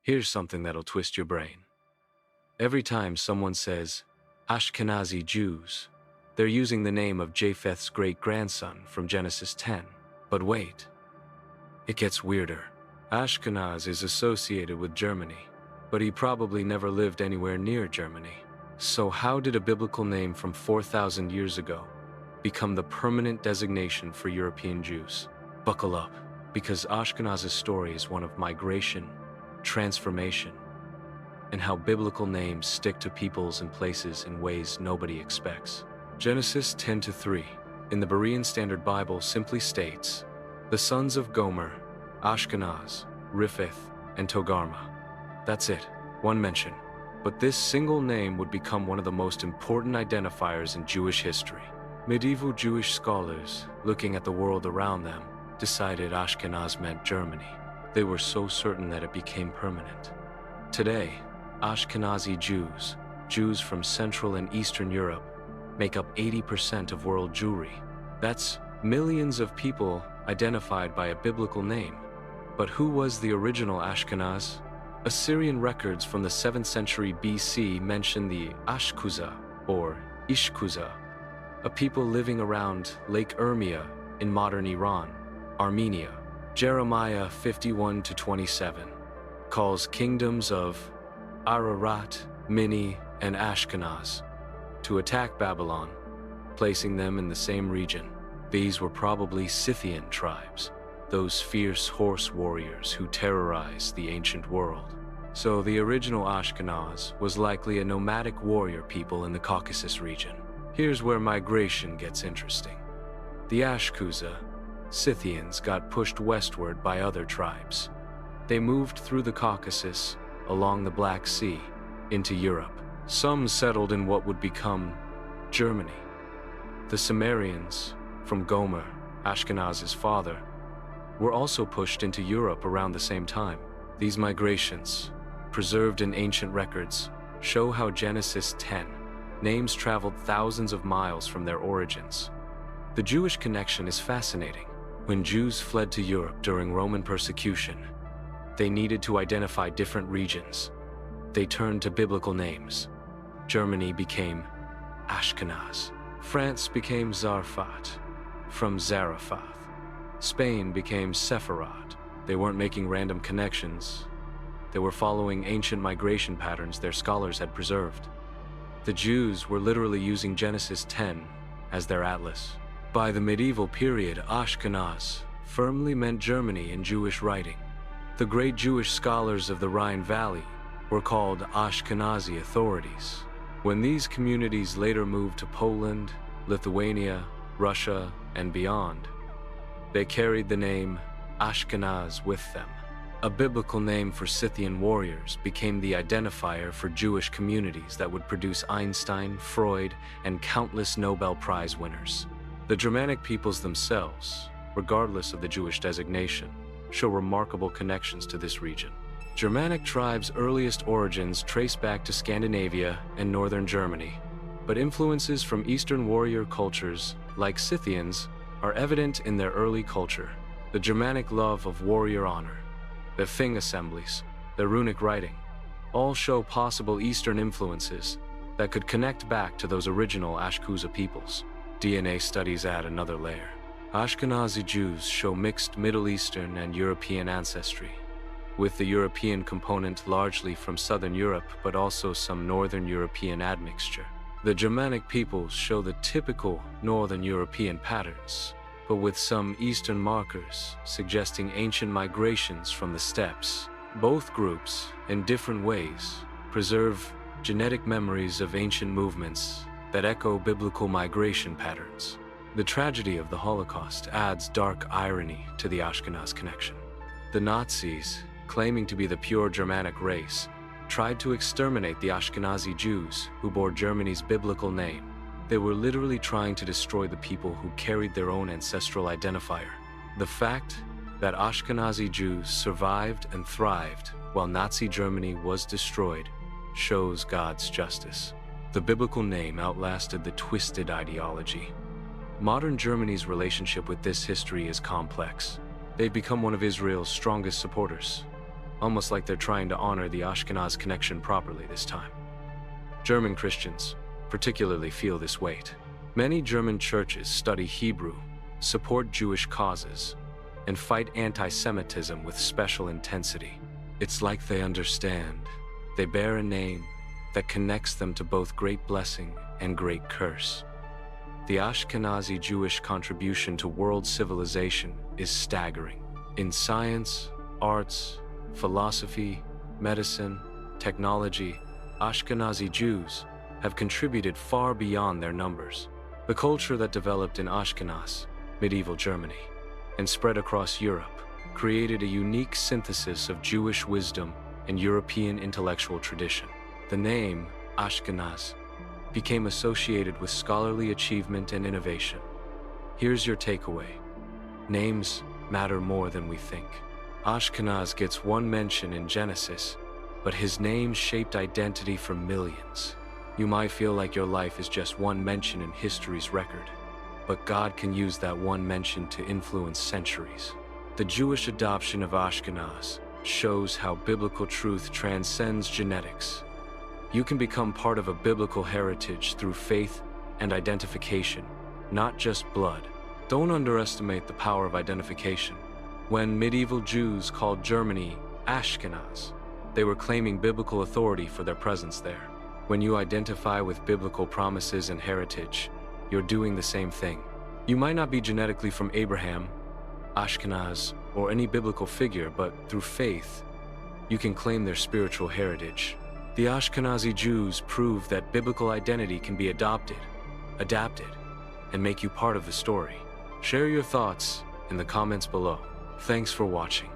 Here's something that'll twist your brain. Every time someone says Ashkenazi Jews, they're using the name of Japheth's great-grandson from Genesis 10. But wait, it gets weirder. Ashkenaz is associated with Germany, but he probably never lived anywhere near Germany. So how did a biblical name from 4,000 years ago become the permanent designation for European Jews? Buckle up, because Ashkenaz's story is one of migration, transformation, and how biblical names stick to peoples and places in ways nobody expects. Genesis 10:3 in the Berean Standard Bible simply states, "The sons of Gomer, Ashkenaz, Japheth, and Togarmah." That's it, one mention. But this single name would become one of the most important identifiers in Jewish history. Medieval Jewish scholars, looking at the world around them, decided Ashkenaz meant Germany. They were so certain that it became permanent. Today, Ashkenazi Jews, Jews from Central and Eastern Europe, make up 80% of world Jewry. That's millions of people identified by a biblical name. But who was the original Ashkenaz? Assyrian records from the 7th century BC mention the Ashkuza, or Ishkuza, a people living around Lake Urmia in modern Iran, Armenia. Jeremiah 51-27 calls kingdoms of Ararat, Mini, and Ashkenaz to attack Babylon, placing them in the same region. These were probably Scythian tribes, those fierce horse warriors who terrorized the ancient world. So the original Ashkenaz was likely a nomadic warrior people in the Caucasus region. Here's where migration gets interesting. The Ashkuza, Scythians, got pushed westward by other tribes. They moved through the Caucasus, along the Black Sea, into Europe. Some settled in what would become Germany. The Cimmerians, from Gomer, Ashkenaz's father, were also pushed into Europe around the same time. These migrations, preserved in ancient records, show how Genesis 10 names traveled thousands of miles from their origins. The Jewish connection is fascinating. When Jews fled to Europe during Roman persecution, they needed to identify different regions. They turned to biblical names. Germany became Ashkenaz. France became Zarfat, from Zarephath. Spain became Sepharad. They weren't making random connections. They were following ancient migration patterns their scholars had preserved. The Jews were literally using Genesis 10 as their atlas. By the medieval period, Ashkenaz firmly meant Germany in Jewish writing. The great Jewish scholars of the Rhine Valley were called Ashkenazi authorities. When these communities later moved to Poland, Lithuania, Russia, and beyond, they carried the name Ashkenaz with them. A biblical name for Scythian warriors became the identifier for Jewish communities that would produce Einstein, Freud, and countless Nobel Prize winners. The Germanic peoples themselves, regardless of the Jewish designation, show remarkable connections to this region. Germanic tribes' earliest origins trace back to Scandinavia and northern Germany, but influences from Eastern warrior cultures, like Scythians, are evident in their early culture. The Germanic love of warrior honor, their Thing assemblies, their runic writing, all show possible Eastern influences that could connect back to those original Ashkuza peoples. DNA studies add another layer. Ashkenazi Jews show mixed Middle Eastern and European ancestry, with the European component largely from Southern Europe but also some Northern European admixture. The Germanic peoples show the typical Northern European patterns, but with some Eastern markers suggesting ancient migrations from the steppes. Both groups, in different ways, preserve genetic memories of ancient movements that echo biblical migration patterns. The tragedy of the Holocaust adds dark irony to the Ashkenaz connection. The Nazis, claiming to be the pure Germanic race, tried to exterminate the Ashkenazi Jews who bore Germany's biblical name. They were literally trying to destroy the people who carried their own ancestral identifier. The fact that Ashkenazi Jews survived and thrived while Nazi Germany was destroyed shows God's justice. The biblical name outlasted the twisted ideology. Modern Germany's relationship with this history is complex. They've become one of Israel's strongest supporters. almost like they're trying to honor the Ashkenaz connection properly this time. German Christians particularly feel this weight. Many German churches study Hebrew, support Jewish causes, and fight anti-Semitism with special intensity. It's like they understand. They bear a name that connects them to both great blessing and great curse. The Ashkenazi Jewish contribution to world civilization is staggering. In science, arts, philosophy, medicine, technology, Ashkenazi Jews have contributed far beyond their numbers. The culture that developed in Ashkenaz, medieval Germany, and spread across Europe created a unique synthesis of Jewish wisdom and European intellectual tradition. The name Ashkenaz became associated with scholarly achievement and innovation. Here's your takeaway. Names matter more than we think. Ashkenaz gets one mention in Genesis, but his name shaped identity for millions. You might feel like your life is just one mention in history's record, but God can use that one mention to influence centuries. The Jewish adoption of Ashkenaz shows how biblical truth transcends genetics. You can become part of a biblical heritage through faith and identification, not just blood. Don't underestimate the power of identification. When medieval Jews called Germany Ashkenaz, they were claiming biblical authority for their presence there. When you identify with biblical promises and heritage, you're doing the same thing. You might not be genetically from Abraham, Ashkenaz, or any biblical figure, but through faith, you can claim their spiritual heritage. The Ashkenazi Jews prove that biblical identity can be adopted, adapted, and make you part of the story. Share your thoughts in the comments below. Thanks for watching.